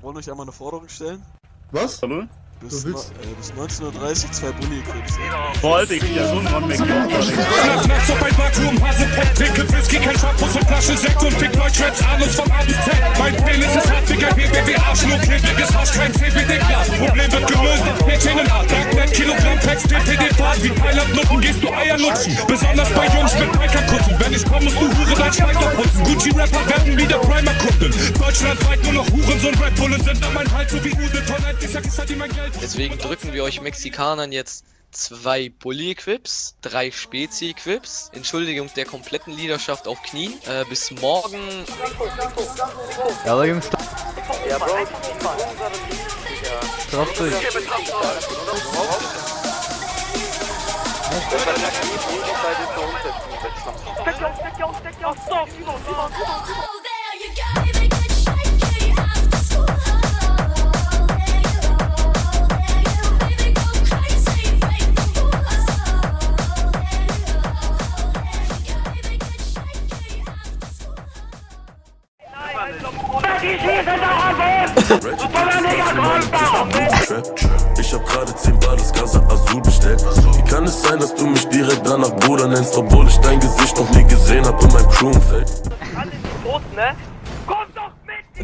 wollen euch einmal eine Forderung stellen. Was? Hallo? Bis, Du willst- bis 19:30 Uhr 2 Bulli-Clips. Boah, Alter, ich krieg ja so einen Run weg. Nachts auf ein Vakuum, Hasepet, trinke Whisky, kein Shampoos und Flasche Sekt und fick Deutschraps Anus von A bis Z. Mein Penis ist hart, Digga, BBW Arschloch, klebriges Hasch, kein CBD-Glas. Problem wird gelöst, Mädchenenart, Darknet, Kilogramm, Text, DPD-Fahrt, wie Thailand-Nutten gehst du Eier lutschen. Besonders bei Jungs mit Bikerkutten, wenn ich komm, musst du Hure dein Speicher putzen. Gucci-Rapper werden wieder Primer-Kunden. Deutschlandweit nur noch Hurensohn-Rap-Bullen sind an mein Hals, so wie Ude Tonnet, ich sag, ich verdien mein Geld. Deswegen drücken wir euch Mexikanern jetzt 2 Bully-Equips, 3 Spezi-Equips, Entschuldigung der kompletten Leaderschaft auf Knien. Bis morgen. Ja, aber Jungs, Ja, Bro, drauf durch. Ich hab gerade 10 Bar des Casa Azul bestellt. Wie kann es sein, dass du mich direkt danach Bruder nennst, obwohl ich dein Gesicht noch nie gesehen hab in meinem Crewumfeld?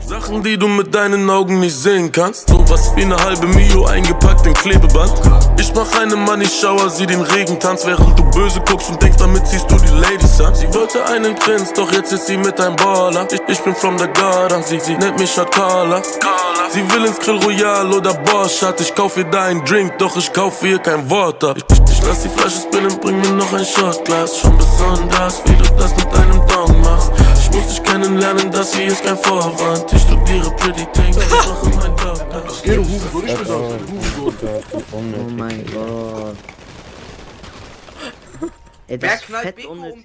Sachen, die du mit deinen Augen nicht sehen kannst. Sowas wie eine halbe Mio eingepackt in Klebeband. Ich mach eine Money Shower, sie den Regentanz, während du böse guckst und denkst, damit ziehst du die Ladies an. Sie wollte einen Prinz, doch jetzt ist sie mit einem Baller. Ich bin from the Garda, sie nennt mich Shot Carla. Sie will ins Grill Royal oder Bosch hat. Ich kauf ihr da einen Drink, doch ich kauf ihr kein Water. Ich lass die Flasche spinnen, bring mir noch ein Shotglas. Schon besonders, wie du das mit deinem Dong machst. Ich muss dich kennenlernen, das hier ist kein Vorwand. Ich studiere Pretty Things, ich mache mein Doktor. Oh mein Gott. Ey, das ist fett unnötig.